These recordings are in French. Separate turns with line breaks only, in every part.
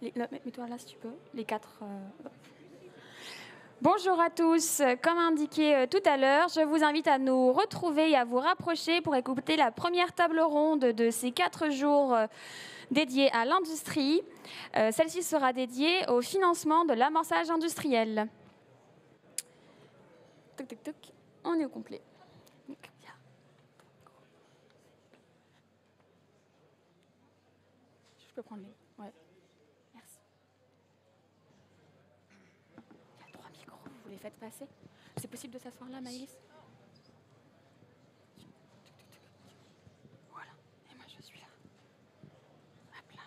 Mets-toi là si tu peux. Les quatre. Bonjour à tous. Comme indiqué tout à l'heure, je vous invite à nous retrouver et à vous rapprocher pour écouter la première table ronde de ces 4 jours dédiés à l'industrie. Celle-ci sera dédiée au financement de l'amorçage industriel. Toc, toc, toc. On est au complet. Je peux prendre les... Ouais. Merci. Il y a 3 micros, vous les faites passer. C'est possible de s'asseoir là, Maëlys? Voilà. Et moi, je suis là. Hop là.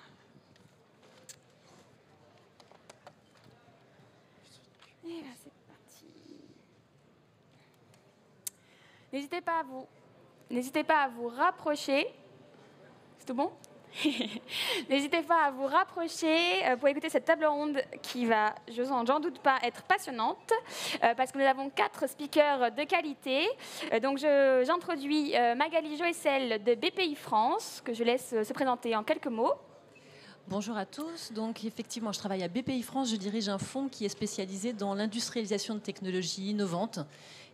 Et là, c'est parti. N'hésitez pas à vous rapprocher. C'est tout bon? N'hésitez pas à vous rapprocher pour écouter cette table ronde qui va, j'en doute pas, être passionnante parce que nous avons 4 speakers de qualité. Donc j'introduis Magali Joëssel de BPI France, que je laisse se présenter en quelques mots.
Bonjour à tous. Donc effectivement, je travaille à BPI France. Je dirige un fonds qui est spécialisé dans l'industrialisation de technologies innovantes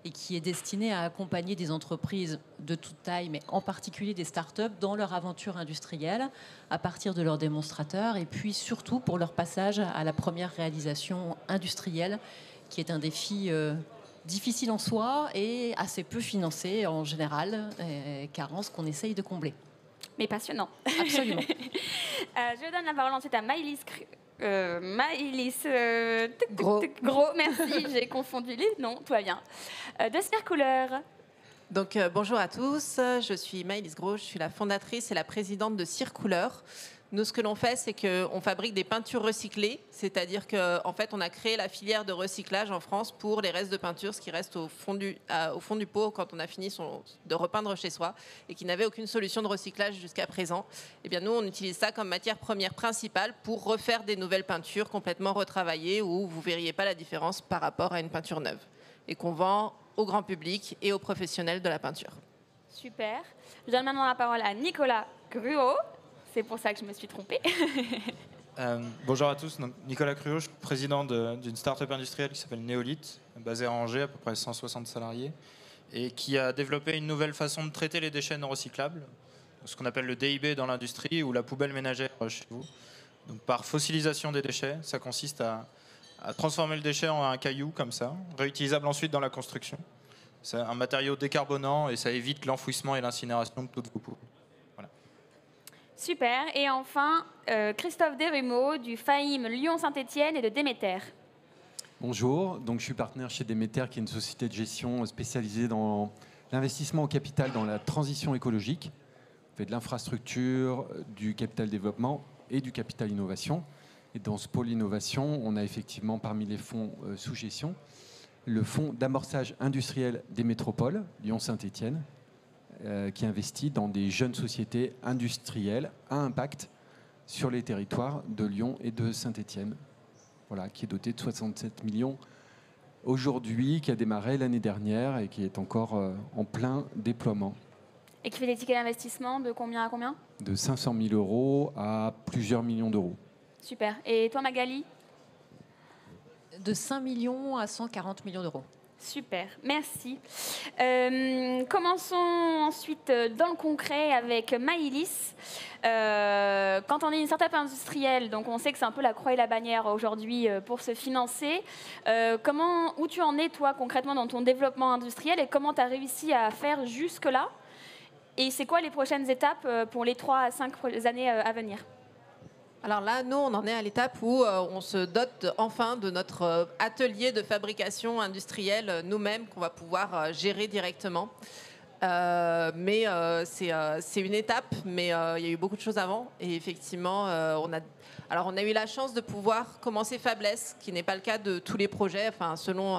et qui est destiné à accompagner des entreprises de toute taille, mais en particulier des startups, dans leur aventure industrielle, à partir de leurs démonstrateurs, et puis surtout pour leur passage à la première réalisation industrielle, qui est un défi difficile en soi et assez peu financé en général, carence qu'on essaye de combler.
Mais passionnant.
Absolument.
Je donne la parole ensuite à Maëlys
Gros.
Merci, j'ai confondu les noms, tout va bien. De Circouleur.
Donc, bonjour à tous, je suis Maëlys Gros, je suis la fondatrice et la présidente de Circouleur. Nous, ce que l'on fait, c'est qu'on fabrique des peintures recyclées, c'est-à-dire qu'en fait, on a créé la filière de recyclage en France pour les restes de peinture, ce qui reste au fond du pot quand on a fini de repeindre chez soi et qui n'avait aucune solution de recyclage jusqu'à présent. Eh bien, nous, on utilise ça comme matière première principale pour refaire des nouvelles peintures complètement retravaillées où vous ne verriez pas la différence par rapport à une peinture neuve et qu'on vend au grand public et aux professionnels de la peinture.
Super. Je donne maintenant la parole à Nicolas Gruot. C'est pour ça que je me suis trompée.
Bonjour à tous, donc, Nicolas Cruot, je suis président d'une start-up industrielle qui s'appelle Néolith, basée à Angers, à peu près 160 salariés, et qui a développé une nouvelle façon de traiter les déchets non recyclables, ce qu'on appelle le DIB dans l'industrie ou la poubelle ménagère chez vous. Donc, par fossilisation des déchets, ça consiste à transformer le déchet en un caillou comme ça, réutilisable ensuite dans la construction. C'est un matériau décarbonant et ça évite l'enfouissement et l'incinération de toutes vos poubelles.
Super. Et enfin, Christophe Desrumeaux du FAIM Lyon-Saint-Etienne et de Déméter.
Bonjour, donc je suis partenaire chez Déméter, qui est une société de gestion spécialisée dans l'investissement au capital dans la transition écologique. On fait de l'infrastructure, du capital développement et du capital innovation. Et dans ce pôle innovation, on a effectivement parmi les fonds sous gestion le fonds d'amorçage industriel des métropoles, Lyon-Saint-Etienne, qui investit dans des jeunes sociétés industrielles à impact sur les territoires de Lyon et de Saint-Etienne. Voilà, qui est doté de 67 millions aujourd'hui, qui a démarré l'année dernière et qui est encore en plein déploiement.
Et qui fait des tickets d'investissement de combien à combien?
De 500 000 euros à plusieurs millions d'euros.
Super. Et toi, Magali?
De 5 millions à 140 millions d'euros.
Super, merci. Commençons ensuite dans le concret avec Maëlys. Quand on est une start-up industrielle, donc on sait que c'est un peu la croix et la bannière aujourd'hui pour se financer. Où tu en es, toi, concrètement, dans ton développement industriel et comment tu as réussi à faire jusque-là? Et c'est quoi les prochaines étapes pour les 3 à 5 années à venir?
Alors là, nous, on en est à l'étape où on se dote enfin de notre atelier de fabrication industrielle nous-mêmes qu'on va pouvoir gérer directement. Mais c'est une étape, mais il y a eu beaucoup de choses avant. Et effectivement, on a eu la chance de pouvoir commencer fabless, qui n'est pas le cas de tous les projets, enfin, selon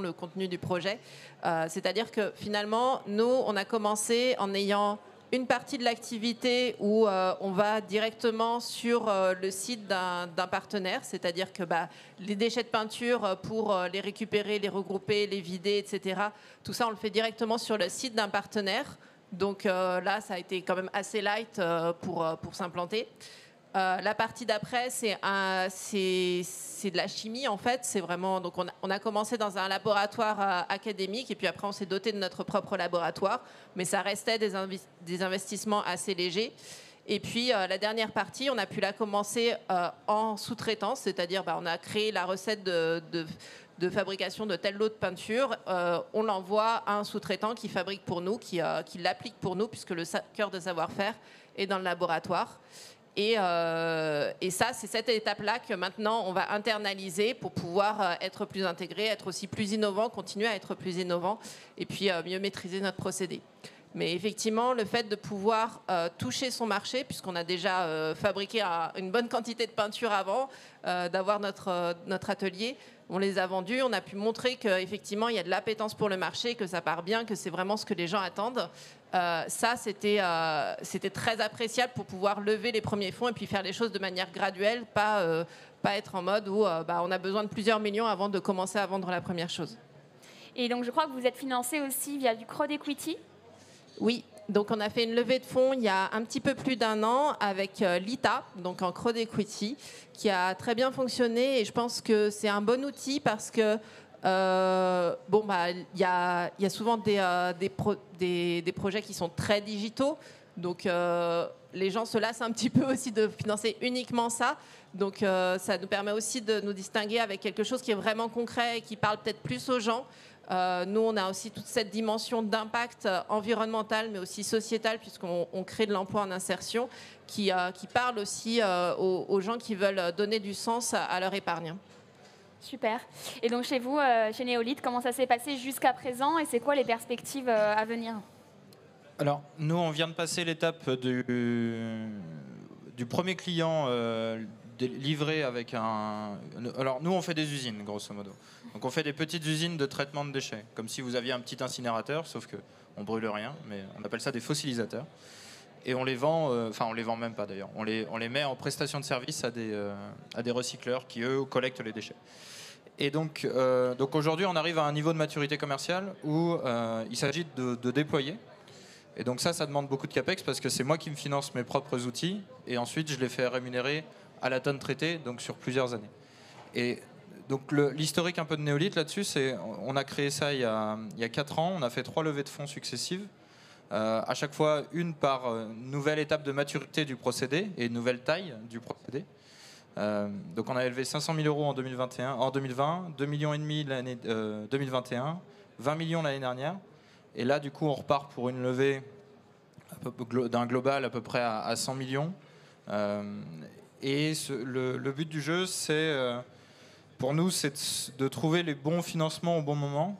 le contenu du projet. C'est-à-dire que finalement, nous, on a commencé en ayant une partie de l'activité où on va directement sur le site d'un partenaire, c'est-à-dire que les déchets de peinture, pour les récupérer, les regrouper, les vider, etc., tout ça, on le fait directement sur le site d'un partenaire. Donc là, ça a été quand même assez light pour s'implanter. La partie d'après, c'est de la chimie en fait. C'est vraiment donc on a commencé dans un laboratoire académique et puis après on s'est doté de notre propre laboratoire, mais ça restait des investissements assez légers. Et puis la dernière partie, on a pu la commencer en sous-traitance, c'est-à-dire on a créé la recette de fabrication de tel lot de peinture, on l'envoie à un sous-traitant qui fabrique pour nous, qui l'applique pour nous, puisque le cœur de savoir-faire est dans le laboratoire. Et ça, c'est cette étape-là que maintenant, on va internaliser pour pouvoir être plus intégré, être aussi plus innovant, continuer à être plus innovant, et puis mieux maîtriser notre procédé. Mais effectivement, le fait de pouvoir toucher son marché, puisqu'on a déjà fabriqué une bonne quantité de peinture avant, d'avoir notre atelier, on les a vendus, on a pu montrer qu'effectivement, il y a de l'appétence pour le marché, que ça part bien, que c'est vraiment ce que les gens attendent. Ça, c'était très appréciable pour pouvoir lever les premiers fonds et puis faire les choses de manière graduelle, pas être en mode où on a besoin de plusieurs millions avant de commencer à vendre la première chose.
Et donc, je crois que vous êtes financé aussi via du crowd equity.
Oui, donc on a fait une levée de fonds il y a un petit peu plus d'un an avec l'ITA, donc en crowd equity, qui a très bien fonctionné et je pense que c'est un bon outil parce que il y a souvent des projets qui sont très digitaux, donc les gens se lassent un petit peu aussi de financer uniquement ça. Donc ça nous permet aussi de nous distinguer avec quelque chose qui est vraiment concret et qui parle peut-être plus aux gens. Nous, on a aussi toute cette dimension d'impact environnemental, mais aussi sociétal, puisqu'on crée de l'emploi en insertion, qui parle aussi aux gens qui veulent donner du sens à leur épargne.
Super. Et donc chez vous, chez Néolith, comment ça s'est passé jusqu'à présent et c'est quoi les perspectives à venir ?
Alors, nous, on vient de passer l'étape du premier client livré avec un... Alors, nous, on fait des usines, grosso modo. Donc, on fait des petites usines de traitement de déchets, comme si vous aviez un petit incinérateur, sauf qu'on brûle rien, mais on appelle ça des fossilisateurs. Et on les vend, on les vend même pas d'ailleurs, on les met en prestation de service à des recycleurs qui, eux, collectent les déchets. Et donc aujourd'hui, on arrive à un niveau de maturité commerciale où il s'agit de déployer. Et donc ça demande beaucoup de capex parce que c'est moi qui me finance mes propres outils et ensuite je les fais rémunérer à la tonne traitée, donc sur plusieurs années. Et donc l'historique un peu de Néolith là-dessus, c'est on a créé ça il y a 4 ans, on a fait 3 levées de fonds successives, à chaque fois une par nouvelle étape de maturité du procédé et nouvelle taille du procédé. Donc on a élevé 500 000 € en 2020, 2,5 millions l'année 2021, 20 millions l'année dernière. Et là, du coup, on repart pour une levée d'un global à peu près à 100 millions. Et le but du jeu, pour nous, c'est de trouver les bons financements au bon moment.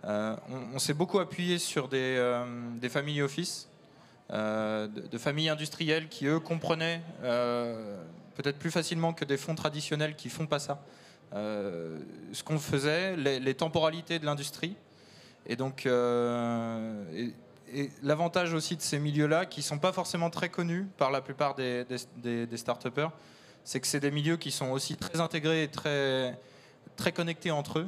On s'est beaucoup appuyé sur des family office, de familles industrielles qui, eux, comprenaient peut-être plus facilement que des fonds traditionnels qui ne font pas ça. Ce qu'on faisait, les temporalités de l'industrie. Et donc, et l'avantage aussi de ces milieux-là, qui ne sont pas forcément très connus par la plupart des start-upers, c'est que c'est des milieux qui sont aussi très intégrés et très, très connectés entre eux.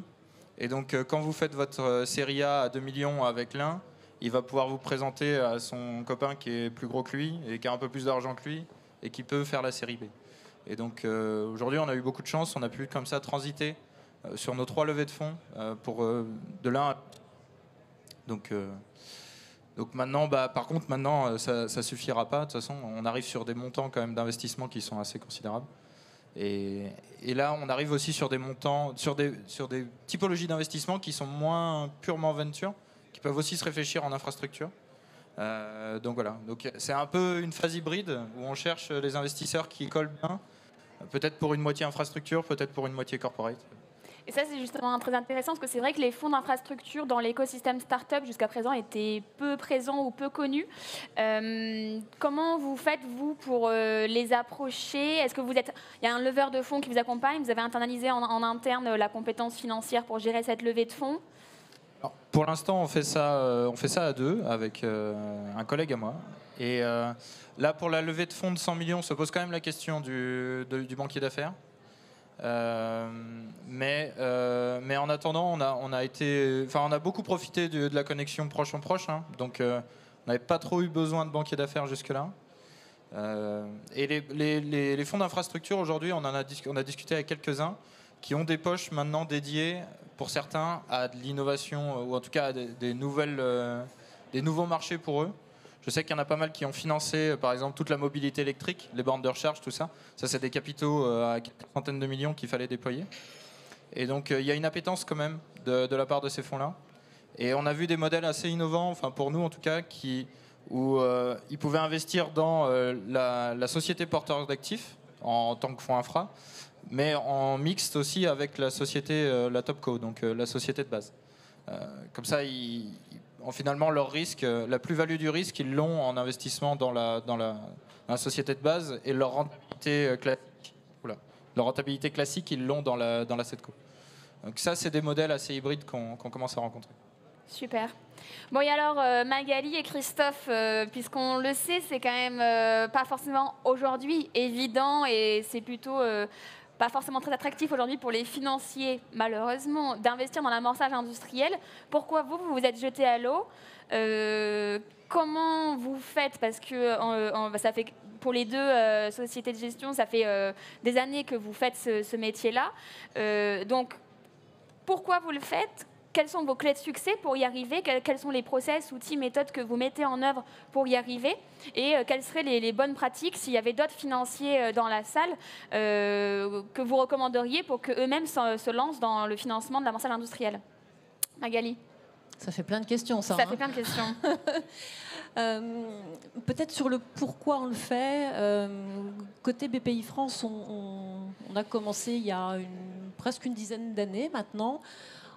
Et donc, quand vous faites votre série A à 2 millions avec l'un, il va pouvoir vous présenter à son copain qui est plus gros que lui et qui a un peu plus d'argent que lui et qui peut faire la série B. Et donc, aujourd'hui, on a eu beaucoup de chance. On a pu comme ça transiter sur nos 3 levées de fonds pour de l'un à... Donc maintenant, par contre, ça suffira pas. De toute façon, on arrive sur des montants quand même d'investissement qui sont assez considérables. Et là, on arrive aussi sur des montants, sur des typologies d'investissement qui sont moins purement venture, qui peuvent aussi se réfléchir en infrastructure. Donc voilà. Donc c'est un peu une phase hybride où on cherche les investisseurs qui collent bien, peut-être pour une moitié infrastructure, peut-être pour une moitié corporate.
Et ça, c'est justement très intéressant parce que c'est vrai que les fonds d'infrastructure dans l'écosystème start-up jusqu'à présent étaient peu présents ou peu connus. Comment vous faites, vous, pour les approcher ? Est-ce que il y a un leveur de fonds qui vous accompagne ? Vous avez internalisé en interne la compétence financière pour gérer cette levée de fonds ?
Alors, pour l'instant, on fait ça à 2 avec un collègue à moi. Et là, pour la levée de fonds de 100 millions, se pose quand même la question du banquier d'affaires. Mais en attendant, on a beaucoup profité de la connexion proche en proche, hein, donc on n'avait pas trop eu besoin de banquier d'affaires jusque-là. Et les fonds d'infrastructure, aujourd'hui, on a discuté avec quelques-uns qui ont des poches maintenant dédiées, pour certains, à de l'innovation, ou en tout cas à des nouveaux marchés pour eux. Je sais qu'il y en a pas mal qui ont financé, par exemple, toute la mobilité électrique, les bornes de recharge, tout ça. Ça, c'est des capitaux à quelques centaines de millions qu'il fallait déployer. Et donc, il y a une appétence quand même de la part de ces fonds-là. Et on a vu des modèles assez innovants, enfin pour nous en tout cas, où ils pouvaient investir dans la société porteur d'actifs en tant que fonds infra, mais en mixte aussi avec la société, la Topco, donc la société de base. Comme ça, finalement, leur risque, la plus-value du risque, ils l'ont en investissement dans la société de base, et leur rentabilité classique, ils l'ont dans la Setco. Donc ça, c'est des modèles assez hybrides qu'on commence à rencontrer.
Super. Bon, et alors, Magali et Christophe, puisqu'on le sait, c'est quand même pas forcément aujourd'hui évident, et c'est plutôt pas forcément très attractif aujourd'hui pour les financiers, malheureusement, d'investir dans l'amorçage industriel. Pourquoi vous vous êtes jeté à l'eau? Comment vous faites? Parce que ça fait, pour les deux sociétés de gestion, ça fait des années que vous faites ce métier-là. Donc, pourquoi vous le faites? Quelles sont vos clés de succès pour y arriver? Quels sont les process, outils, méthodes que vous mettez en œuvre pour y arriver? Et quelles seraient les bonnes pratiques, s'il y avait d'autres financiers dans la salle, que vous recommanderiez pour qu'eux-mêmes se lancent dans le financement de l'amorçage industriel? Magali?
Ça fait plein de questions, ça.
Ça fait plein de questions.
Peut-être sur le pourquoi on le fait. Côté BPI France, on a commencé il y a presque une dizaine d'années maintenant,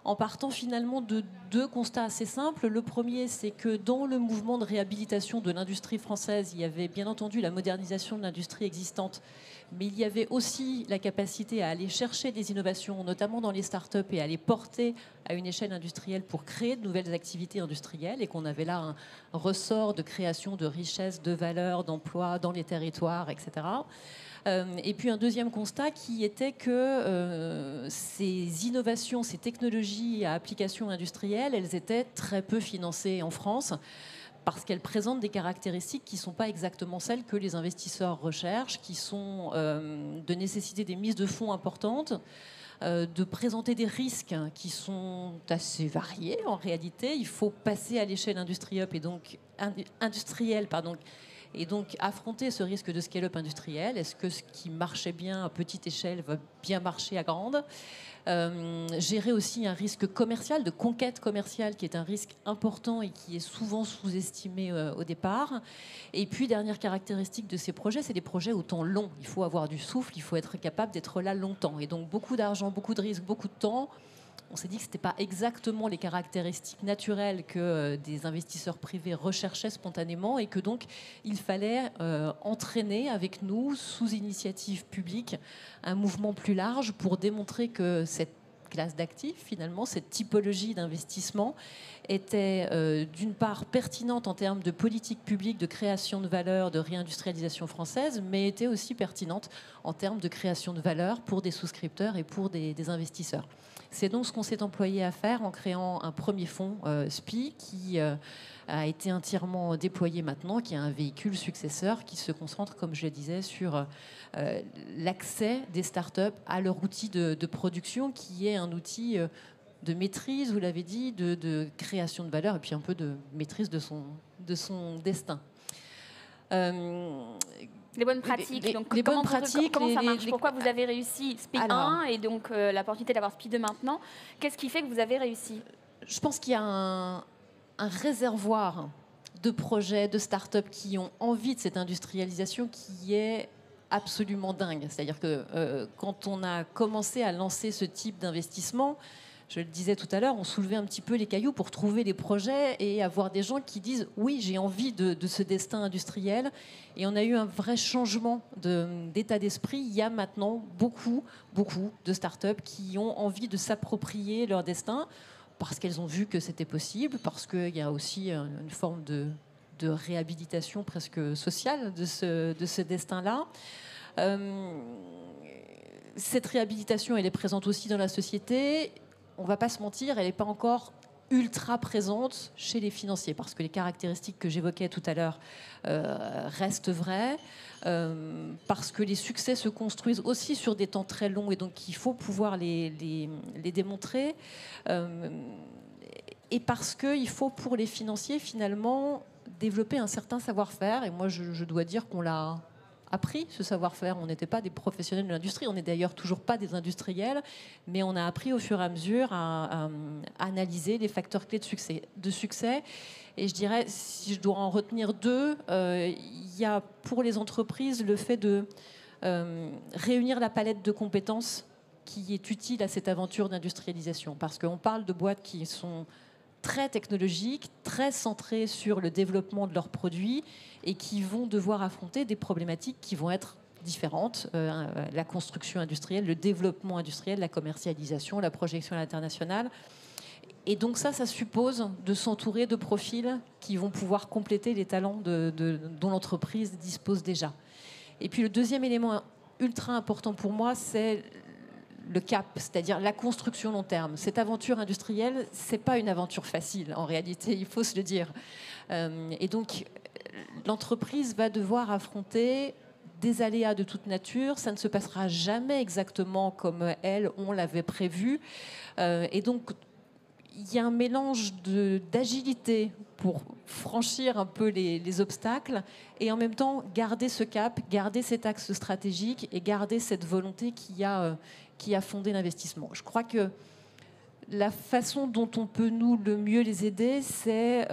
en partant finalement de deux constats assez simples. Le premier, c'est que dans le mouvement de réhabilitation de l'industrie française, il y avait bien entendu la modernisation de l'industrie existante, mais il y avait aussi la capacité à aller chercher des innovations, notamment dans les startups, et à les porter à une échelle industrielle pour créer de nouvelles activités industrielles, et qu'on avait là un ressort de création de richesses, de valeurs, d'emplois dans les territoires, etc. Et puis un deuxième constat qui était que ces innovations, ces technologies à application industrielle, elles étaient très peu financées en France, parce qu'elles présentent des caractéristiques qui ne sont pas exactement celles que les investisseurs recherchent, qui sont de nécessiter des mises de fonds importantes, de présenter des risques qui sont assez variés en réalité. Il faut passer à l'échelle industrielle et donc affronter ce risque de scale-up industriel. Est-ce que ce qui marchait bien à petite échelle va bien marcher à grande? Gérer aussi un risque commercial, de conquête commerciale, qui est un risque important et qui est souvent sous-estimé au départ. Et puis, dernière caractéristique de ces projets, c'est des projets au temps long. Il faut avoir du souffle, il faut être capable d'être là longtemps. Et donc, beaucoup d'argent, beaucoup de risques, beaucoup de temps. On s'est dit que ce n'était pas exactement les caractéristiques naturelles que des investisseurs privés recherchaient spontanément, et que donc il fallait entraîner avec nous, sous initiative publique, un mouvement plus large pour démontrer que cette classe d'actifs, finalement, cette typologie d'investissement était d'une part pertinente en termes de politique publique, de création de valeur, de réindustrialisation française, mais était aussi pertinente en termes de création de valeur pour des souscripteurs et pour des investisseurs. C'est donc ce qu'on s'est employé à faire en créant un premier fonds SPI qui a été entièrement déployé maintenant, qui est un véhicule successeur qui se concentre, comme je le disais, sur l'accès des startups à leur outil de production, qui est un outil de maîtrise, vous l'avez dit, de création de valeur, et puis un peu de maîtrise de son destin.
Les bonnes pratiques. Donc,
les
comment
bonnes pratiques,
comment ça marche? Pourquoi vous avez réussi SPI 1 et donc l'opportunité d'avoir SPI 2 maintenant? Qu'est-ce qui fait que vous avez réussi?
Je pense qu'il y a un réservoir de projets, de start-up qui ont envie de cette industrialisation qui est absolument dingue. C'est-à-dire que quand on a commencé à lancer ce type d'investissement, je le disais tout à l'heure, on soulevait un petit peu les cailloux pour trouver les projets et avoir des gens qui disent « oui, j'ai envie de ce destin industriel ». Et on a eu un vrai changement d'état d'esprit. Il y a maintenant beaucoup de startups qui ont envie de s'approprier leur destin parce qu'elles ont vu que c'était possible, parce qu'il y a aussi une forme de réhabilitation presque sociale de ce destin-là. Cette réhabilitation, elle est présente aussi dans la société. On ne va pas se mentir, elle n'est pas encore ultra présente chez les financiers, parce que les caractéristiques que j'évoquais tout à l'heure restent vraies, parce que les succès se construisent aussi sur des temps très longs, et donc il faut pouvoir les démontrer, et parce qu'il faut pour les financiers finalement développer un certain savoir-faire, et moi je dois dire qu'on l'a appris, ce savoir-faire. On n'était pas des professionnels de l'industrie, on n'est d'ailleurs toujours pas des industriels, mais on a appris au fur et à mesure à analyser les facteurs clés de succès. Et je dirais, si je dois en retenir deux, il y a pour les entreprises le fait de réunir la palette de compétences qui est utile à cette aventure d'industrialisation. Parce qu'on parle de boîtes qui sont très technologiques, très centrées sur le développement de leurs produits et qui vont devoir affronter des problématiques qui vont être différentes. La construction industrielle, le développement industriel, la commercialisation, la projection à l'international. Et donc ça suppose de s'entourer de profils qui vont pouvoir compléter les talents dont l'entreprise dispose déjà. Et puis le deuxième élément ultra important pour moi, c'est le cap, c'est-à-dire la construction long terme. Cette aventure industrielle, c'est pas une aventure facile en réalité, il faut se le dire. Et donc l'entreprise va devoir affronter des aléas de toute nature. Ça ne se passera jamais exactement comme on l'avait prévu. Et donc il y a un mélange d'agilité pour franchir un peu les obstacles et en même temps garder ce cap, garder cet axe stratégique et garder cette volonté qui a fondé l'investissement. Je crois que la façon dont on peut nous le mieux les aider, c'est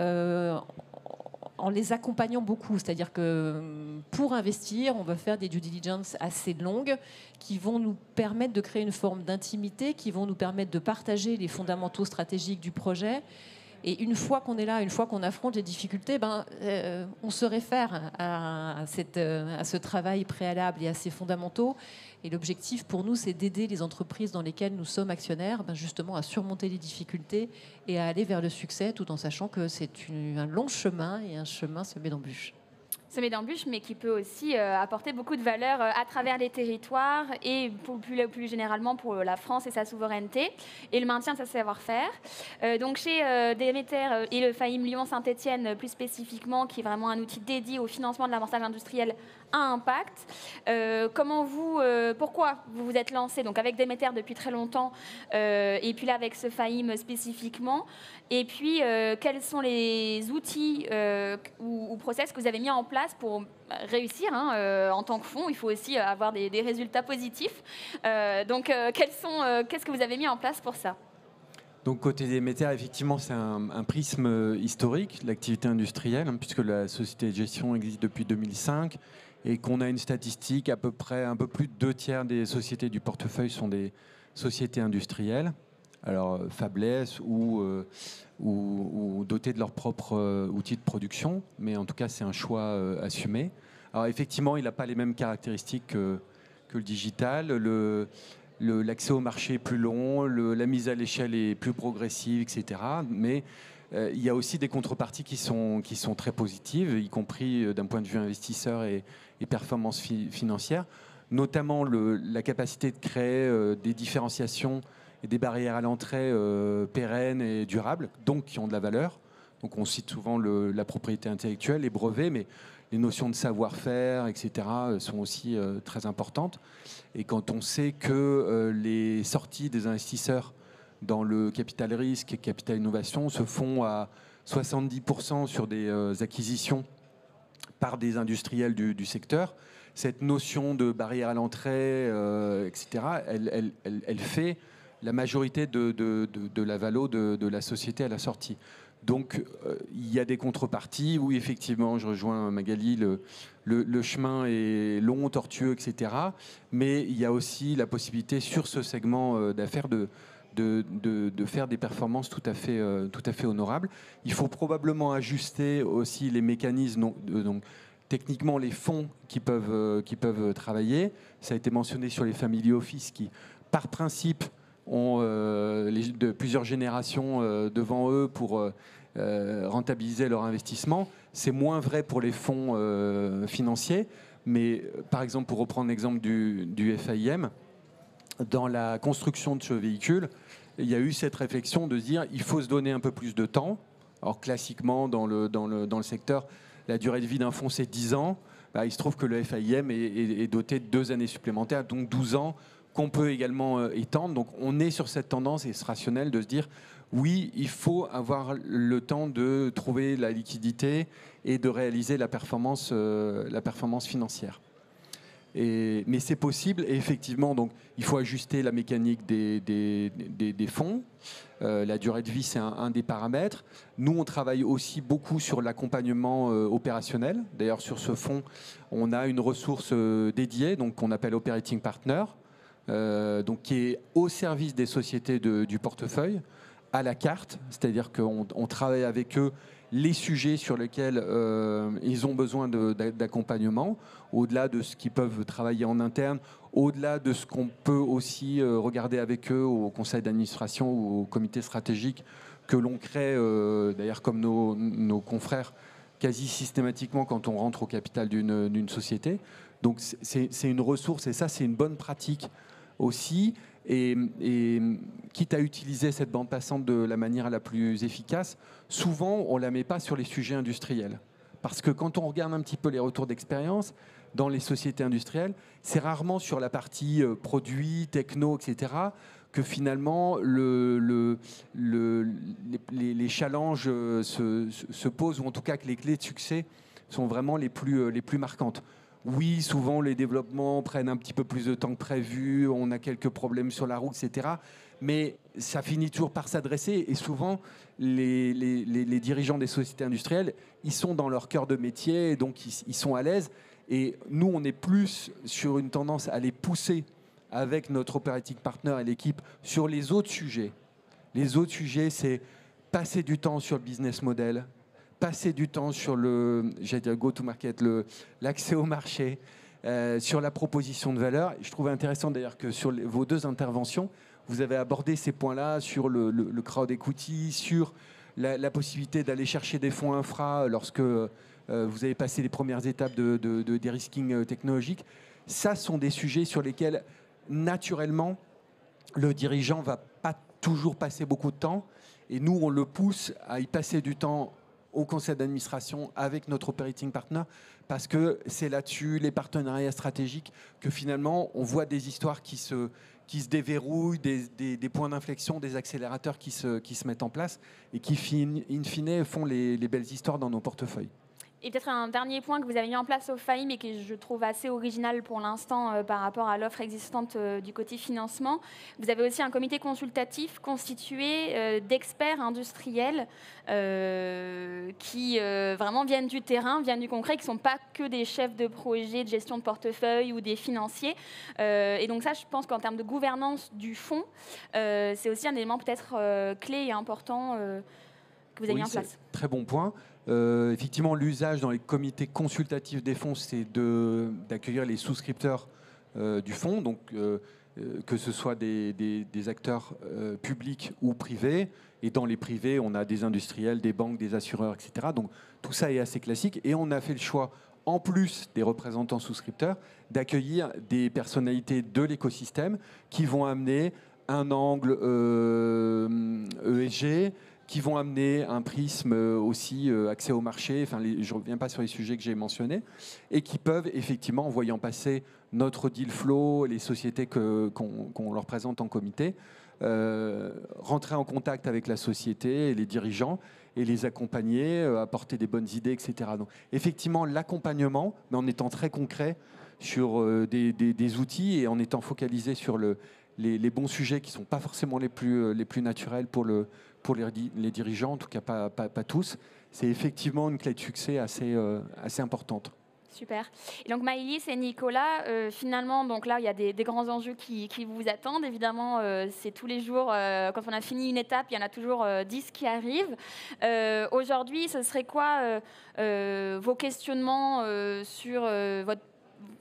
en les accompagnant beaucoup. C'est-à-dire que pour investir, on va faire des due diligence assez longues qui vont nous permettre de créer une forme d'intimité, qui vont nous permettre de partager les fondamentaux stratégiques du projet. Et une fois qu'on est là, une fois qu'on affronte les difficultés, on se réfère à ce travail préalable et à ces fondamentaux. Et l'objectif pour nous, c'est d'aider les entreprises dans lesquelles nous sommes actionnaires, justement à surmonter les difficultés et à aller vers le succès, tout en sachant que c'est un long chemin et un chemin semé d'embûches.
Semé d'embûches, mais qui peut aussi apporter beaucoup de valeur à travers les territoires et plus généralement pour la France et sa souveraineté et le maintien de sa savoir-faire. Donc chez Demeter et le FAIM Lyon-Saint-Etienne plus spécifiquement, qui est vraiment un outil dédié au financement de l'amorçage industriel à impact. Pourquoi vous vous êtes lancé donc avec Demeter depuis très longtemps et puis là avec ce FAIM spécifiquement, et puis quels sont les outils ou process que vous avez mis en place pour réussir en tant que fonds? Il faut aussi avoir des résultats positifs. Qu'est-ce que vous avez mis en place pour ça?
Donc côté Demeter, effectivement, c'est un prisme historique, l'activité industrielle, puisque la société de gestion existe depuis 2005 et qu'on a une statistique, à peu près un peu plus de 2/3 des sociétés du portefeuille sont des sociétés industrielles, alors fabless ou dotées de leur propre outil de production, mais en tout cas c'est un choix assumé. Alors effectivement, il n'a pas les mêmes caractéristiques que le digital. L'accès au marché est plus long, la mise à l'échelle est plus progressive, etc. Mais il y a aussi des contreparties qui sont très positives, y compris d'un point de vue investisseur et performance financière, notamment la capacité de créer des différenciations et des barrières à l'entrée pérennes et durables, donc qui ont de la valeur. Donc on cite souvent la propriété intellectuelle, les brevets, mais les notions de savoir-faire, etc., sont aussi très importantes. Et quand on sait que les sorties des investisseurs dans le capital risque et capital innovation se font à 70% sur des acquisitions par des industriels du secteur, cette notion de barrière à l'entrée, etc., elle fait la majorité de la valo de la société à la sortie. Donc, il y a des contreparties. Oui, effectivement, je rejoins Magali, le chemin est long, tortueux, etc. Mais il y a aussi la possibilité, sur ce segment d'affaires, de faire des performances tout à fait honorables. Il faut probablement ajuster aussi les mécanismes, donc techniquement les fonds qui peuvent travailler. Ça a été mentionné sur les family office qui, par principe, ont plusieurs générations devant eux pour rentabiliser leur investissement. C'est moins vrai pour les fonds financiers, mais par exemple, pour reprendre l'exemple du FAIM, dans la construction de ce véhicule, il y a eu cette réflexion de se dire il faut se donner un peu plus de temps. Alors classiquement, dans le secteur, la durée de vie d'un fonds, c'est 10 ans. Bah, il se trouve que le FAIM est doté de 2 années supplémentaires, donc 12 ans, qu'on peut également étendre. Donc on est sur cette tendance, et c'est rationnel de se dire oui, il faut avoir le temps de trouver la liquidité et de réaliser la performance financière. Mais c'est possible, et effectivement, donc, il faut ajuster la mécanique des fonds. La durée de vie, c'est un des paramètres. Nous, on travaille aussi beaucoup sur l'accompagnement opérationnel. D'ailleurs, sur ce fonds, on a une ressource dédiée, donc qu'on appelle Operating Partner, donc, qui est au service des sociétés du portefeuille, à la carte, c'est-à-dire qu'on travaille avec eux les sujets sur lesquels ils ont besoin d'accompagnement, au-delà de ce qu'ils peuvent travailler en interne, au-delà de ce qu'on peut aussi regarder avec eux au conseil d'administration ou au comité stratégique que l'on crée, d'ailleurs comme nos confrères, quasi systématiquement quand on rentre au capital d'une société. Donc c'est une ressource, et ça c'est une bonne pratique aussi. Et quitte à utiliser cette bande passante de la manière la plus efficace, souvent on ne la met pas sur les sujets industriels. Parce que quand on regarde un petit peu les retours d'expérience dans les sociétés industrielles, c'est rarement sur la partie produits, techno, etc., que finalement les challenges se posent, ou en tout cas que les clés de succès sont vraiment les plus marquantes. Oui, souvent les développements prennent un petit peu plus de temps que prévu, on a quelques problèmes sur la route, etc. Mais ça finit toujours par s'adresser, et souvent les dirigeants des sociétés industrielles, ils sont dans leur cœur de métier, et donc ils sont à l'aise. Et nous, on est plus sur une tendance à les pousser avec notre operating partner et l'équipe sur les autres sujets. Les autres sujets, c'est passer du temps sur le business model, passer du temps sur go-to-market, l'accès au marché, sur la proposition de valeur. Je trouvais intéressant d'ailleurs que sur vos 2 interventions, vous avez abordé ces points-là sur le crowd equity, sur la possibilité d'aller chercher des fonds infra lorsque vous avez passé les premières étapes de de-risking technologique. Ça sont des sujets sur lesquels, naturellement, le dirigeant ne va pas toujours passer beaucoup de temps. Et nous, on le pousse à y passer du temps au conseil d'administration avec notre operating partner, parce que c'est là-dessus, les partenariats stratégiques, que finalement on voit des histoires qui se déverrouillent, des points d'inflexion, des accélérateurs qui se mettent en place et qui in fine font les belles histoires dans nos portefeuilles.
Et peut-être un dernier point que vous avez mis en place au FAIM et que je trouve assez original pour l'instant par rapport à l'offre existante du côté financement. Vous avez aussi un comité consultatif constitué d'experts industriels qui vraiment viennent du terrain, viennent du concret, qui ne sont pas que des chefs de projet de gestion de portefeuille ou des financiers. Et donc ça, je pense qu'en termes de gouvernance du fonds, c'est aussi un élément peut-être clé et important que vous avez mis en place.
Très bon point. Effectivement, l'usage dans les comités consultatifs des fonds, c'est d'accueillir les souscripteurs du fonds, donc que ce soit des acteurs publics ou privés. Et dans les privés, on a des industriels, des banques, des assureurs, etc. Donc tout ça est assez classique. Et on a fait le choix, en plus des représentants souscripteurs, d'accueillir des personnalités de l'écosystème qui vont amener un angle ESG, qui vont amener un prisme aussi accès au marché, je ne reviens pas sur les sujets que j'ai mentionnés, et qui peuvent effectivement, en voyant passer notre deal flow, les sociétés qu'on leur présente en comité, rentrer en contact avec la société et les dirigeants et les accompagner, apporter des bonnes idées, etc. Donc effectivement, l'accompagnement, mais en étant très concret sur des outils et en étant focalisé sur les bons sujets qui ne sont pas forcément les plus naturels pour les dirigeants, en tout cas pas tous, c'est effectivement une clé de succès assez importante.
Super. Et donc Maëlys et Nicolas, finalement, donc là, il y a des grands enjeux qui vous attendent. Évidemment, c'est tous les jours, quand on a fini une étape, il y en a toujours 10 qui arrivent. Aujourd'hui, ce serait quoi vos questionnements sur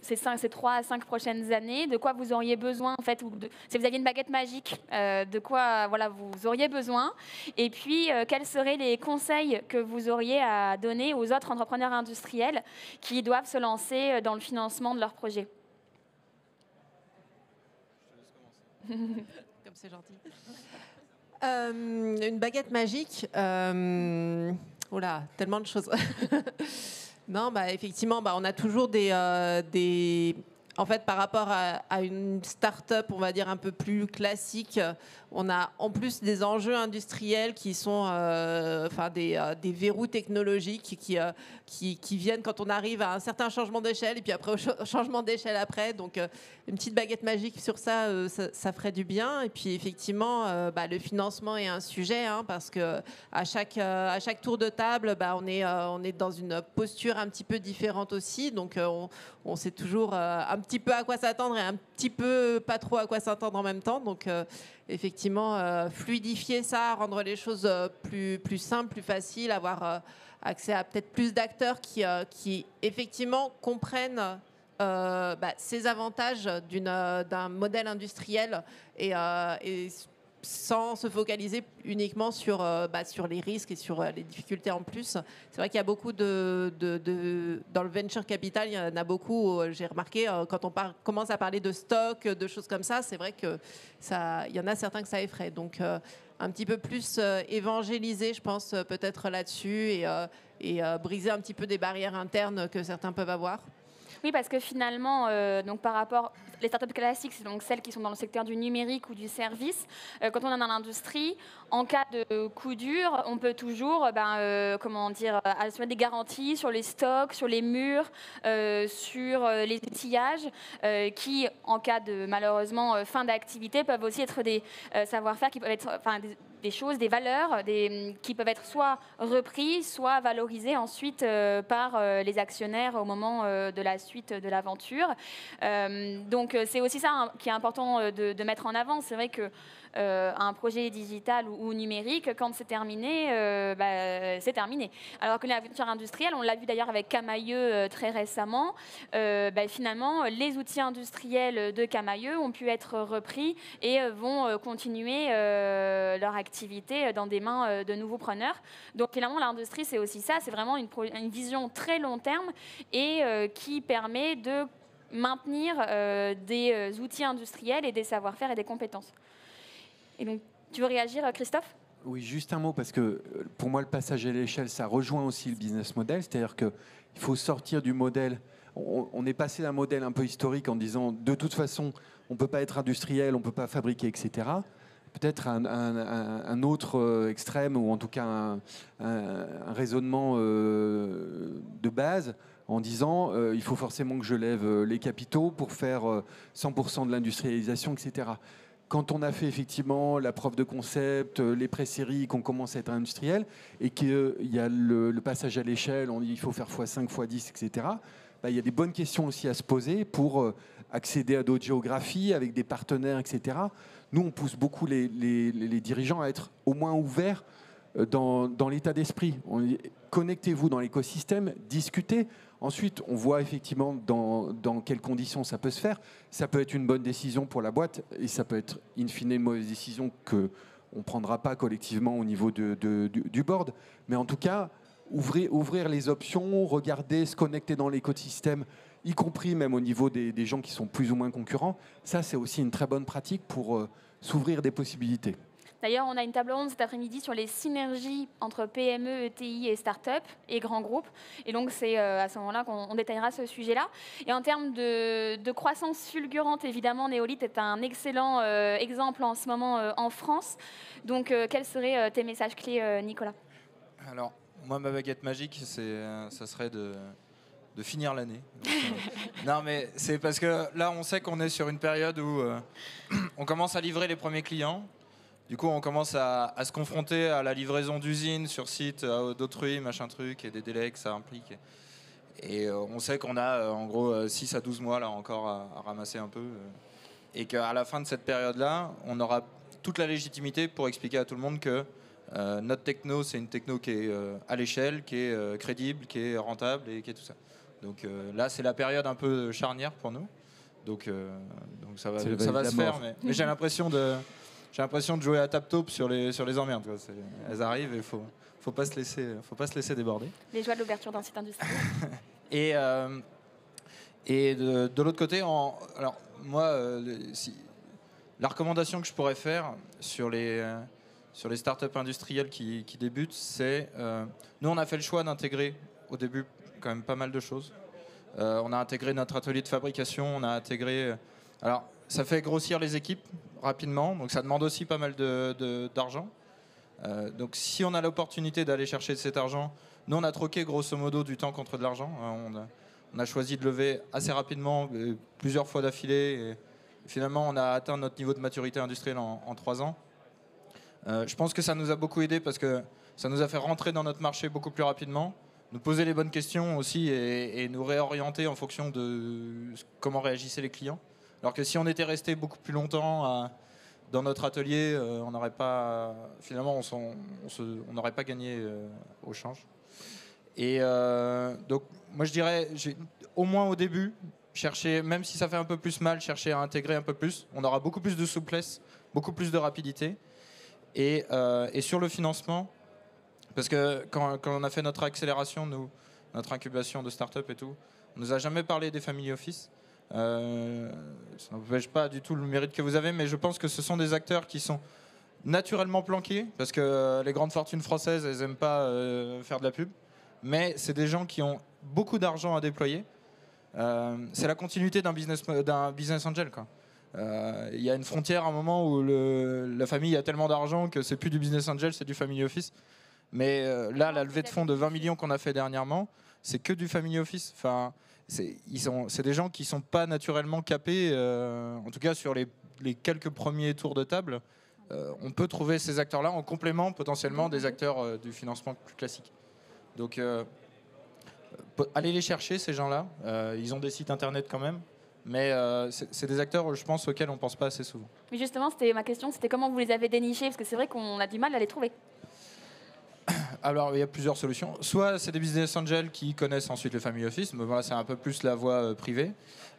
ces 3 à 5 prochaines années, de quoi vous auriez besoin en fait, si vous aviez une baguette magique, de quoi vous auriez besoin, et puis quels seraient les conseils que vous auriez à donner aux autres entrepreneurs industriels qui doivent se lancer dans le financement de leurs projets.
Comme c'est gentil. Une baguette magique. Oula, tellement de choses. Non, effectivement, on a toujours des... En fait, par rapport à une start-up, on va dire un peu plus classique, on a en plus des enjeux industriels qui sont des verrous technologiques qui viennent quand on arrive à un certain changement d'échelle et puis après au changement d'échelle après. Donc, une petite baguette magique sur ça, ça ferait du bien. Et puis, effectivement, le financement est un sujet parce que à chaque tour de table, on est dans une posture un petit peu différente aussi. Donc, on sait toujours un petit peu à quoi s'attendre et un petit peu pas trop à quoi s'attendre en même temps. Donc, effectivement, fluidifier ça, rendre les choses plus simples, plus faciles, avoir accès à peut-être plus d'acteurs qui effectivement comprennent ces avantages d'un modèle industriel et sans se focaliser uniquement sur les risques et sur les difficultés en plus. C'est vrai qu'il y a beaucoup dans le venture capital, il y en a beaucoup, j'ai remarqué, quand on commence à parler de stock, de choses comme ça, c'est vrai qu'il y en a certains que ça effraie. Donc, un petit peu plus évangéliser, je pense, peut-être là-dessus et briser un petit peu des barrières internes que certains peuvent avoir.
Oui, parce que finalement, donc par rapport les startups classiques, c'est donc celles qui sont dans le secteur du numérique ou du service. Quand on est dans l'industrie, en cas de coup dur, on peut toujours, assurer des garanties sur les stocks, sur les murs, sur les outillages, qui, en cas de malheureusement fin d'activité, peuvent aussi être des savoir-faire qui peuvent être, des choses, des valeurs qui peuvent être soit repris, soit valorisés ensuite par les actionnaires au moment de la suite de l'aventure. Donc c'est aussi ça qui est important de mettre en avant. C'est vrai que un projet digital ou numérique, quand c'est terminé, c'est terminé. Alors que l'aventure industrielle, on l'a vu d'ailleurs avec Camaïeu très récemment, finalement, les outils industriels de Camaïeu ont pu être repris et vont continuer leur activité dans des mains de nouveaux preneurs. Donc finalement, l'industrie, c'est aussi ça, c'est vraiment une vision très long terme et qui permet de maintenir des outils industriels et des savoir-faire et des compétences. Et donc, tu veux réagir, Christophe ?
Oui, juste un mot, parce que pour moi, le passage à l'échelle, ça rejoint aussi le business model. C'est-à-dire qu'il faut sortir du modèle. On est passé d'un modèle un peu historique en disant, de toute façon, on ne peut pas être industriel, on ne peut pas fabriquer, etc. Peut-être un autre extrême, ou en tout cas un raisonnement de base, en disant il faut forcément que je lève les capitaux pour faire 100% de l'industrialisation, etc. Quand on a fait effectivement la preuve de concept, les pré-séries, qu'on commence à être industriel, et qu'il y a le passage à l'échelle, on dit il faut faire x5, x10, etc., il y a des bonnes questions aussi à se poser pour accéder à d'autres géographies, avec des partenaires, etc. Nous, on pousse beaucoup les dirigeants à être au moins ouverts dans l'état d'esprit. Connectez-vous dans l'écosystème, discutez. Ensuite, on voit effectivement dans quelles conditions ça peut se faire. Ça peut être une bonne décision pour la boîte et ça peut être, in fine, une mauvaise décision qu'on ne prendra pas collectivement au niveau du board. Mais en tout cas, ouvrir les options, regarder, se connecter dans l'écosystème, y compris même au niveau des gens qui sont plus ou moins concurrents. Ça, c'est aussi une très bonne pratique pour s'ouvrir des possibilités.
D'ailleurs, on a une table ronde cet après-midi sur les synergies entre PME, ETI et start-up et grands groupes. Et donc, c'est à ce moment-là qu'on détaillera ce sujet-là. Et en termes de croissance fulgurante, évidemment, Néolith est un excellent exemple en ce moment en France. Donc, quels seraient tes messages clés, Nicolas ?
Alors, moi, ma baguette magique, ça serait de finir l'année. Non, mais c'est parce que là, on sait qu'on est sur une période où on commence à livrer les premiers clients. Du coup, on commence à se confronter à la livraison d'usines sur site d'autrui, machin truc, et des délais que ça implique. Et on sait qu'on a en gros 6 à 12 mois là encore à ramasser un peu. Et qu'à la fin de cette période-là, on aura toute la légitimité pour expliquer à tout le monde que notre techno, c'est une techno qui est à l'échelle, qui est crédible, qui est rentable et qui est tout ça. Donc là, c'est la période un peu charnière pour nous. Donc ça va se faire. Mais j'ai l'impression de jouer à tap-top sur les emmerdes. Quoi. Elles arrivent et faut pas se laisser déborder.
Les joies de l'ouverture d'un site industriel.
Et de l'autre côté, la recommandation que je pourrais faire sur sur les startups industrielles qui débutent, c'est... nous, on a fait le choix d'intégrer au début quand même pas mal de choses. On a intégré notre atelier de fabrication, on a intégré... alors, ça fait grossir les équipes rapidement, donc ça demande aussi pas mal d'argent. Donc si on a l'opportunité d'aller chercher cet argent, nous on a troqué grosso modo du temps contre de l'argent. On a choisi de lever assez rapidement, plusieurs fois d'affilée. Et finalement, on a atteint notre niveau de maturité industrielle en 3 ans. Je pense que ça nous a beaucoup aidé parce que ça nous a fait rentrer dans notre marché beaucoup plus rapidement, nous poser les bonnes questions aussi et nous réorienter en fonction de comment réagissaient les clients. Alors que si on était resté beaucoup plus longtemps dans notre atelier, on n'aurait pas, finalement, on n'aurait pas gagné au change. Et donc, moi je dirais, au moins au début, chercher, même si ça fait un peu plus mal, chercher à intégrer un peu plus. On aura beaucoup plus de souplesse, beaucoup plus de rapidité. Et sur le financement, parce que quand on a fait notre accélération, notre incubation de start-up et tout, on ne nous a jamais parlé des family office. Ça n'empêche pas du tout le mérite que vous avez, mais je pense que ce sont des acteurs qui sont naturellement planqués, parce que les grandes fortunes françaises, elles n'aiment pas faire de la pub. Mais c'est des gens qui ont beaucoup d'argent à déployer. C'est la continuité d'un business angel, quoi. Il y a une frontière à un moment où la famille a tellement d'argent que c'est plus du business angel, c'est du family office. Mais là, la levée de fonds de 20 millions qu'on a fait dernièrement, c'est que du family office. Enfin, c'est des gens qui sont pas naturellement capés, en tout cas sur les quelques premiers tours de table. On peut trouver ces acteurs-là en complément potentiellement des acteurs du financement plus classique. Donc, allez les chercher, ces gens-là. Ils ont des sites internet quand même. Mais c'est des acteurs, je pense, auxquels on ne pense pas assez souvent.
Mais justement, c'était ma question, c'était comment vous les avez dénichés? Parce que c'est vrai qu'on a du mal à les trouver.
Alors, il y a plusieurs solutions. Soit c'est des business angels qui connaissent ensuite le family office, mais voilà, c'est un peu plus la voie privée.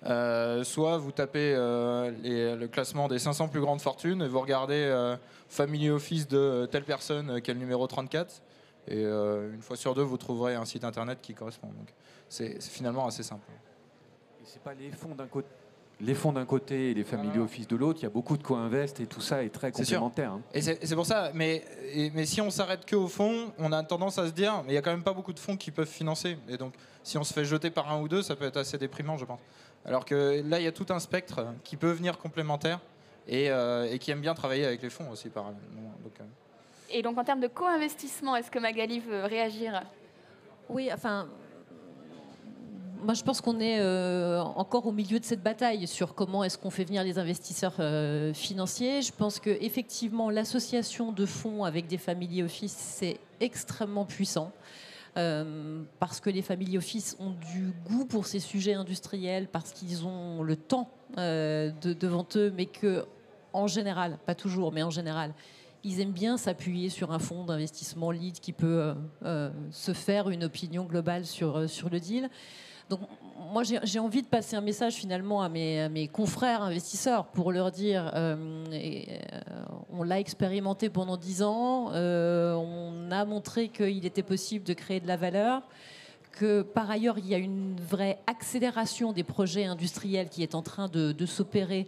Soit vous tapez le classement des 500 plus grandes fortunes et vous regardez family office de telle personne qui est le numéro 34. Et une fois sur deux, vous trouverez un site internet qui correspond. Donc, c'est finalement assez simple.
C'est pas les fonds d'un côté et les family office de l'autre. Il y a beaucoup de co-invest et tout ça est très complémentaire. Hein.
Et c'est pour ça. Mais si on s'arrête que au fond, on a tendance à se dire, mais il y a quand même pas beaucoup de fonds qui peuvent financer. Et donc, si on se fait jeter par un ou deux, ça peut être assez déprimant, je pense. Alors que là, il y a tout un spectre qui peut venir complémentaire et qui aime bien travailler avec les fonds aussi, parallèlement.
Et donc, en termes de co-investissement, est-ce que Magali veut réagir?
Oui, enfin, moi je pense qu'on est encore au milieu de cette bataille sur comment est-ce qu'on fait venir les investisseurs financiers. Je pense qu'effectivement, l'association de fonds avec des family office, c'est extrêmement puissant. Parce que les family office ont du goût pour ces sujets industriels, parce qu'ils ont le temps devant eux, mais que, en général, pas toujours, mais en général, ils aiment bien s'appuyer sur un fonds d'investissement lead qui peut se faire une opinion globale sur le deal. Donc, moi, j'ai envie de passer un message finalement à mes confrères investisseurs pour leur dire on l'a expérimenté pendant 10 ans, on a montré qu'il était possible de créer de la valeur, que par ailleurs, il y a une vraie accélération des projets industriels qui est en train de s'opérer.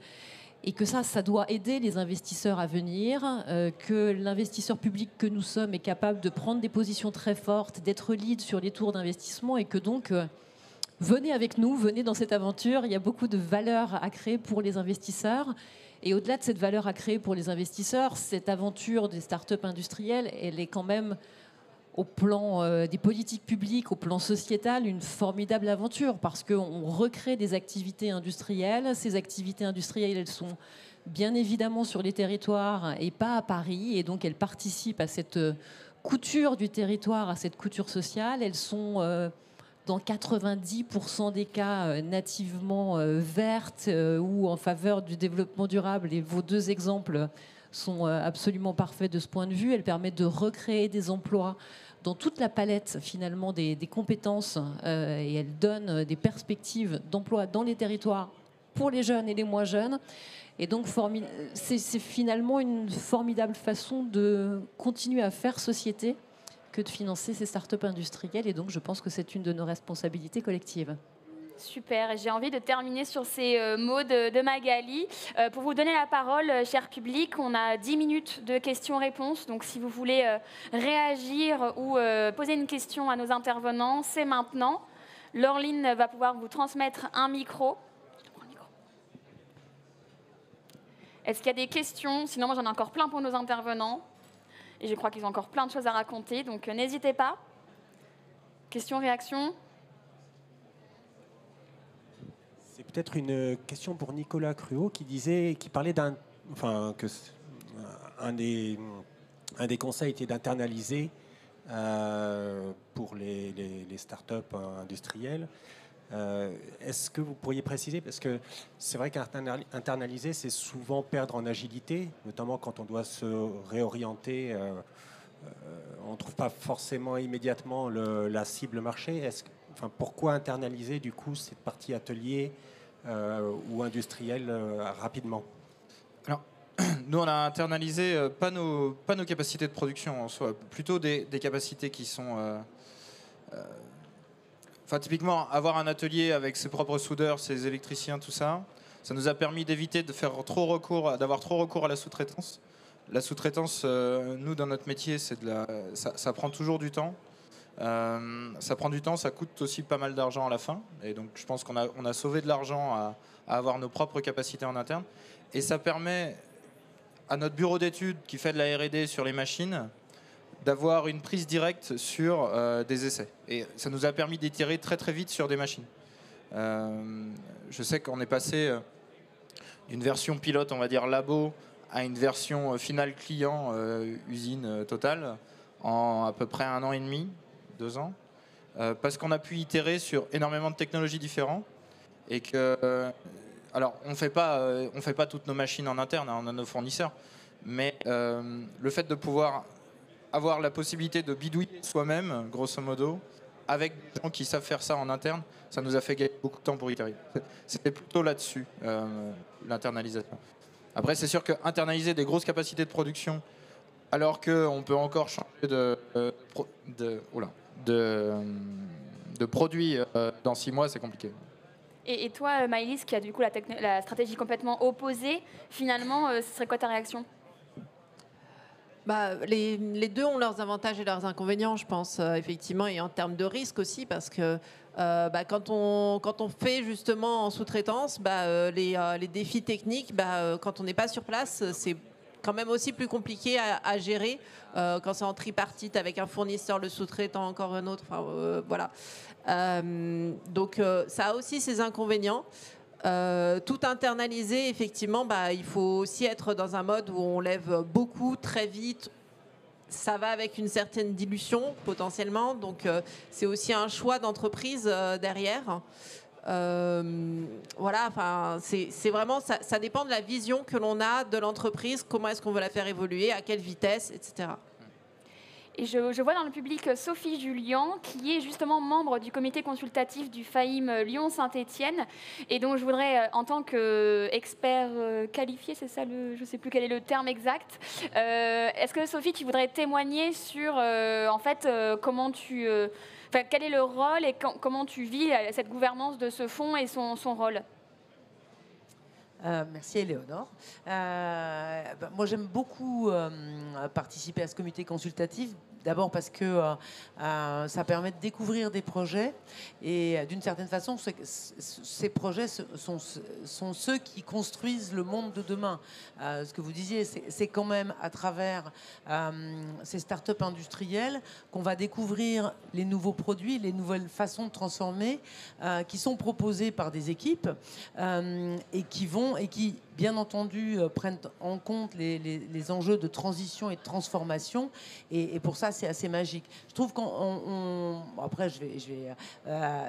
Et que ça doit aider les investisseurs à venir, que l'investisseur public que nous sommes est capable de prendre des positions très fortes, d'être lead sur les tours d'investissement et que donc, venez avec nous, venez dans cette aventure. Il y a beaucoup de valeur à créer pour les investisseurs. Et au-delà de cette valeur à créer pour les investisseurs, cette aventure des startups industrielles, elle est quand même, au plan des politiques publiques, au plan sociétal, une formidable aventure parce qu'on recrée des activités industrielles. Ces activités industrielles, elles sont bien évidemment sur les territoires et pas à Paris. Et donc, elles participent à cette couture du territoire, à cette couture sociale. Elles sont, dans 90% des cas, nativement vertes ou en faveur du développement durable. Et vos deux exemples sont absolument parfaits de ce point de vue. Elles permettent de recréer des emplois dans toute la palette finalement des compétences et elles donnent des perspectives d'emploi dans les territoires pour les jeunes et les moins jeunes. Et donc c'est finalement une formidable façon de continuer à faire société que de financer ces startups industrielles. Et donc je pense que c'est une de nos responsabilités collectives.
Super, et j'ai envie de terminer sur ces mots de Magali. Pour vous donner la parole, cher public, on a 10 minutes de questions-réponses. Donc si vous voulez réagir ou poser une question à nos intervenants, c'est maintenant. Laureline va pouvoir vous transmettre un micro. Est-ce qu'il y a des questions? Sinon, moi, j'en ai encore plein pour nos intervenants. Et je crois qu'ils ont encore plein de choses à raconter. Donc n'hésitez pas. Questions, réactions?
C'est peut-être une question pour Nicolas Cruau qui parlait un des conseils était d'internaliser pour les startups industrielles. Est-ce que vous pourriez préciser, parce que c'est vrai qu'internaliser, c'est souvent perdre en agilité, notamment quand on doit se réorienter. On ne trouve pas forcément immédiatement la cible marché. Pourquoi internaliser du coup cette partie atelier ou industrielle rapidement?
Alors, nous, on a internalisé pas nos capacités de production en soi, plutôt des capacités qui sont... typiquement, avoir un atelier avec ses propres soudeurs, ses électriciens, tout ça, ça nous a permis d'éviter d'avoir trop recours à la sous-traitance. La sous-traitance, nous, dans notre métier, ça prend toujours du temps. Ça prend du temps, ça coûte aussi pas mal d'argent à la fin. Et donc, je pense qu'on a sauvé de l'argent à avoir nos propres capacités en interne. Et ça permet à notre bureau d'études qui fait de la R&D sur les machines d'avoir une prise directe sur des essais. Et ça nous a permis d'itérer très très vite sur des machines. Je sais qu'on est passé d'une version pilote, on va dire labo, à une version finale client, usine totale, en à peu près 1 an et demi, 2 ans, parce qu'on a pu itérer sur énormément de technologies différentes. Et que, alors, on fait pas toutes nos machines en interne, hein, on a nos fournisseurs, mais le fait de pouvoir avoir la possibilité de bidouiller soi-même, grosso modo, avec des gens qui savent faire ça en interne, ça nous a fait gagner beaucoup de temps pour itérer. C'était plutôt là-dessus, l'internalisation. Après, c'est sûr qu'internaliser des grosses capacités de production, alors qu'on peut encore changer de produit dans 6 mois, c'est compliqué.
Et toi, Maëlys, qui a du coup la stratégie complètement opposée, finalement, ce serait quoi ta réaction?
Les deux ont leurs avantages et leurs inconvénients, je pense, effectivement, et en termes de risque aussi, parce que quand on fait justement en sous-traitance, les défis techniques, quand on n'est pas sur place, c'est quand même aussi plus compliqué à gérer quand c'est en tripartite avec un fournisseur, le sous-traitant, encore un autre. Voilà. Donc ça a aussi ses inconvénients. Tout internaliser, effectivement, il faut aussi être dans un mode où on lève beaucoup, très vite. Ça va avec une certaine dilution, potentiellement. Donc, c'est aussi un choix d'entreprise derrière. Voilà, c'est vraiment, ça dépend de la vision que l'on a de l'entreprise, comment est-ce qu'on veut la faire évoluer, à quelle vitesse, etc.
Et je vois dans le public Sophie Julien, qui est justement membre du comité consultatif du FAIM Lyon-Saint-Étienne, et donc je voudrais, en tant qu'expert qualifié, c'est ça, je ne sais plus quel est le terme exact, est-ce que Sophie, tu voudrais témoigner sur, quel est le rôle et comment tu vis cette gouvernance de ce fonds et son rôle?
Merci Éléonore. Moi j'aime beaucoup participer à ce comité consultatif. D'abord parce que ça permet de découvrir des projets et d'une certaine façon, ces projets sont ceux qui construisent le monde de demain. Ce que vous disiez, c'est quand même à travers ces startups industrielles qu'on va découvrir les nouveaux produits, les nouvelles façons de transformer qui sont proposées par des équipes et qui bien entendu, prennent en compte les enjeux de transition et de transformation. Et pour ça, c'est assez magique. Je trouve après, je vais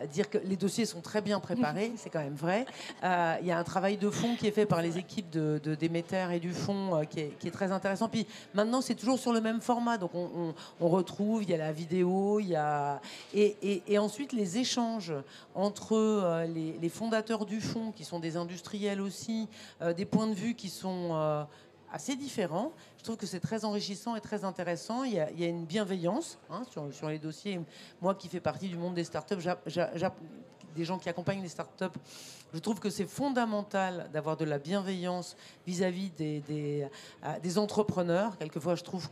dire que les dossiers sont très bien préparés, c'est quand même vrai. Il y a un travail de fond qui est fait par les équipes de Déméter et du fonds qui est très intéressant. Puis maintenant, c'est toujours sur le même format. Donc, on retrouve, il y a la vidéo, il y a... Et ensuite, les échanges entre les fondateurs du fonds, qui sont des industriels aussi, des points de vue qui sont assez différents. Je trouve que c'est très enrichissant et très intéressant. Il y a une bienveillance sur les dossiers. Moi qui fais partie du monde des startups, des gens qui accompagnent les startups, je trouve que c'est fondamental d'avoir de la bienveillance vis-à-vis des entrepreneurs. Quelquefois, je trouve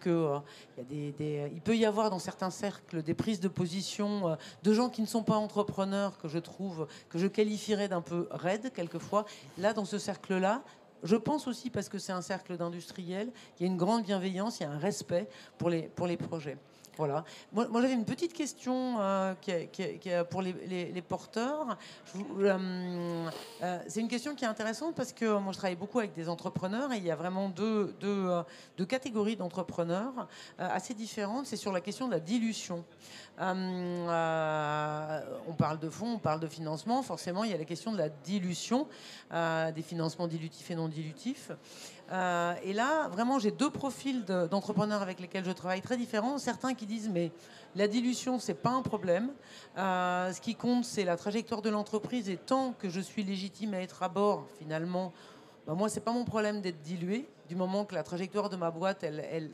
il peut y avoir dans certains cercles des prises de position de gens qui ne sont pas entrepreneurs que je qualifierais d'un peu raides quelquefois. Là, dans ce cercle-là, je pense aussi, parce que c'est un cercle d'industriels, il y a une grande bienveillance, il y a un respect pour les projets. Voilà. Moi j'avais une petite question pour les porteurs. C'est une question qui est intéressante parce que moi je travaille beaucoup avec des entrepreneurs et il y a vraiment deux catégories d'entrepreneurs assez différentes. C'est sur la question de la dilution. On parle de fonds, on parle de financement. Forcément, il y a la question de la dilution, des financements dilutifs et non dilutifs. Et là, vraiment, j'ai deux profils d'entrepreneurs avec lesquels je travaille très différents. Certains qui disent, mais la dilution, c'est pas un problème. Ce qui compte, c'est la trajectoire de l'entreprise. Et tant que je suis légitime à être à bord, finalement, moi, c'est pas mon problème d'être dilué, du moment que la trajectoire de ma boîte,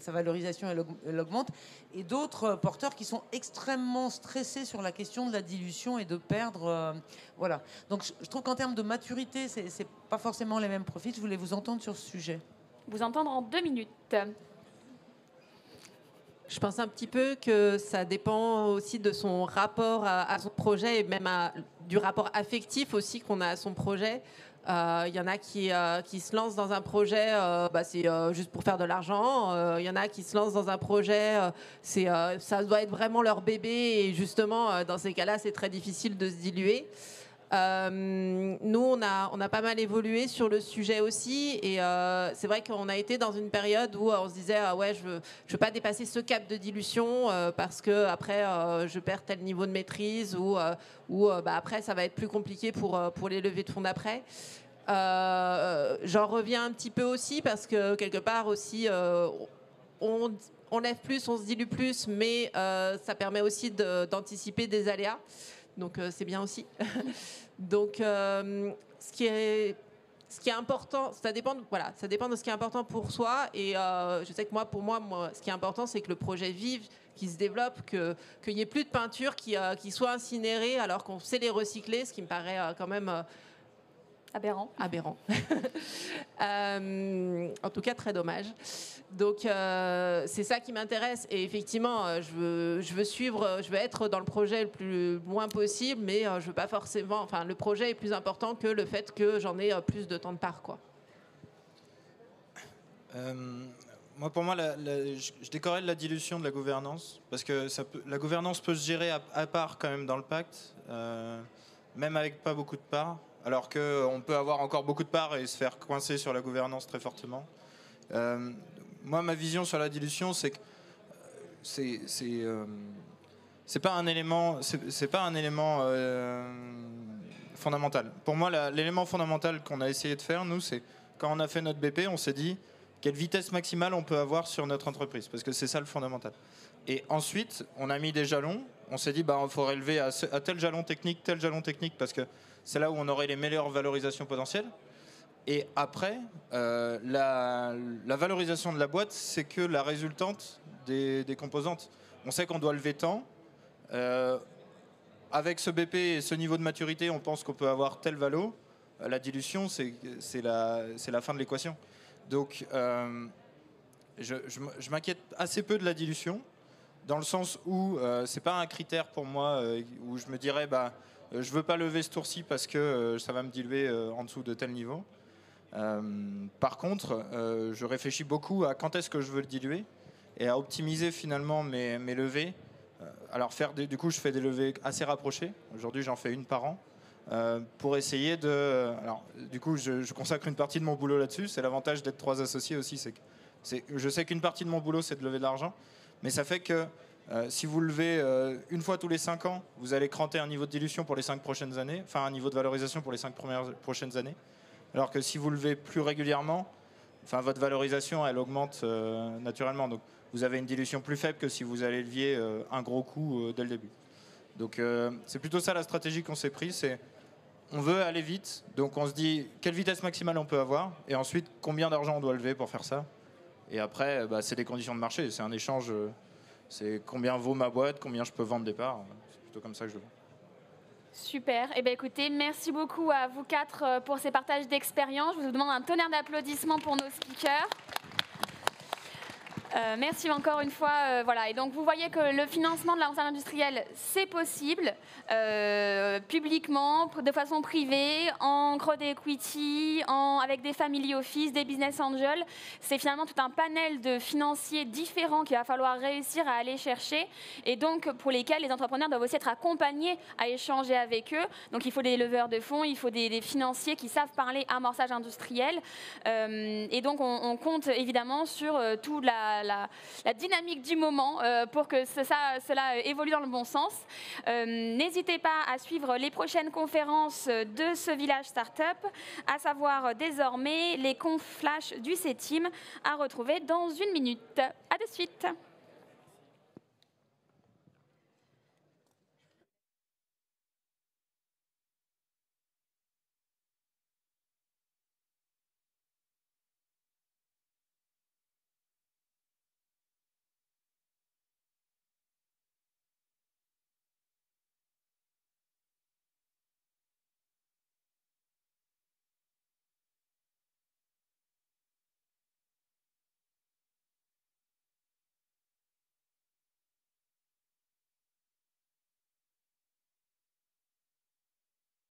sa valorisation, elle augmente. Et d'autres porteurs qui sont extrêmement stressés sur la question de la dilution et de perdre. Voilà. Donc, je trouve qu'en termes de maturité, c'est pas forcément les mêmes profils. Je voulais vous entendre sur ce sujet.
Vous entendre en 2 minutes.
Je pense un petit peu que ça dépend aussi de son rapport à son projet et même du rapport affectif aussi qu'on a à son projet. Il y en a qui se lancent dans un projet, c'est juste pour faire de l'argent. Il y en a qui se lancent dans un projet, ça doit être vraiment leur bébé. Et justement, dans ces cas-là, c'est très difficile de se diluer. Nous, on a pas mal évolué sur le sujet aussi. Et c'est vrai qu'on a été dans une période où on se disait ouais, je veux pas dépasser ce cap de dilution parce que après je perds tel niveau de maîtrise ou après ça va être plus compliqué pour les levées de fonds d'après. J'en reviens un petit peu aussi parce que quelque part aussi on lève plus, on se dilue plus, mais ça permet aussi d'anticiper des aléas. Donc c'est bien aussi. Donc ce qui est important, ça dépend de ce qui est important pour soi. Et je sais que pour moi, ce qui est important, c'est que le projet vive, qu'il se développe, qu'il n'y ait plus de peinture qui soit incinérée alors qu'on sait les recycler, ce qui me paraît quand même
aberrant.
En tout cas, très dommage. Donc, c'est ça qui m'intéresse. Et effectivement, je veux être dans le projet le plus loin possible, mais je veux pas forcément. Enfin, le projet est plus important que le fait que j'en ai plus de temps de part, quoi.
Pour moi, je décorrèle la dilution de la gouvernance, parce que la gouvernance peut se gérer à part quand même dans le pacte, même avec pas beaucoup de parts. Alors qu'on peut avoir encore beaucoup de parts et se faire coincer sur la gouvernance très fortement. Moi, ma vision sur la dilution, c'est que c'est pas un élément fondamental. Pour moi, l'élément fondamental qu'on a essayé de faire, nous, c'est quand on a fait notre BP, on s'est dit quelle vitesse maximale on peut avoir sur notre entreprise, parce que c'est ça le fondamental. Et ensuite, on a mis des jalons. On s'est dit, il faut relever à tel jalon technique, parce que c'est là où on aurait les meilleures valorisations potentielles. Et après, la valorisation de la boîte, c'est que la résultante des composantes. On sait qu'on doit lever tant. Avec ce BP et ce niveau de maturité, on pense qu'on peut avoir tel valo. La dilution, c'est la fin de l'équation. Donc, je m'inquiète assez peu de la dilution, dans le sens où c'est pas un critère pour moi où je me dirais je veux pas lever ce tour-ci parce que ça va me diluer en dessous de tel niveau. Par contre, je réfléchis beaucoup à quand est-ce que je veux le diluer et à optimiser finalement mes levées. Alors du coup, je fais des levées assez rapprochées. Aujourd'hui, j'en fais une par an pour essayer de. Alors, du coup, je consacre une partie de mon boulot là-dessus. C'est l'avantage d'être 3 associés aussi, je sais qu'une partie de mon boulot, c'est de lever de l'argent, mais ça fait que si vous levez une fois tous les 5 ans, vous allez cranter un niveau de dilution pour les 5 prochaines années, enfin un niveau de valorisation pour les 5 prochaines années. Alors que si vous levez plus régulièrement, votre valorisation, elle augmente naturellement. Donc vous avez une dilution plus faible que si vous allez levier un gros coup dès le début. Donc c'est plutôt ça la stratégie qu'on s'est prise, c'est on veut aller vite, donc on se dit quelle vitesse maximale on peut avoir, et ensuite combien d'argent on doit lever pour faire ça. Et après, c'est des conditions de marché, c'est un échange, c'est combien vaut ma boîte, combien je peux vendre des parts, c'est plutôt comme ça que je le vois.
Super. Eh bien, écoutez, merci beaucoup à vous quatre pour ces partages d'expérience. Je vous demande un tonnerre d'applaudissements pour nos speakers. Merci encore une fois. Voilà. Et donc, vous voyez que le financement de la recherche industrielle, c'est possible, publiquement, de façon privée, en crowd equity, avec des family office, des business angels. C'est finalement tout un panel de financiers différents qu'il va falloir réussir à aller chercher, et donc pour lesquels les entrepreneurs doivent aussi être accompagnés à échanger avec eux. Donc, il faut des leveurs de fonds, il faut des financiers qui savent parler amorçage industriel. Et donc, on compte évidemment sur toute la dynamique du moment pour que cela évolue dans le bon sens. N'hésitez pas à suivre les prochaines conférences de ce village startup, à savoir désormais les confs flash du CETIM, à retrouver dans 1 minute. À de suite.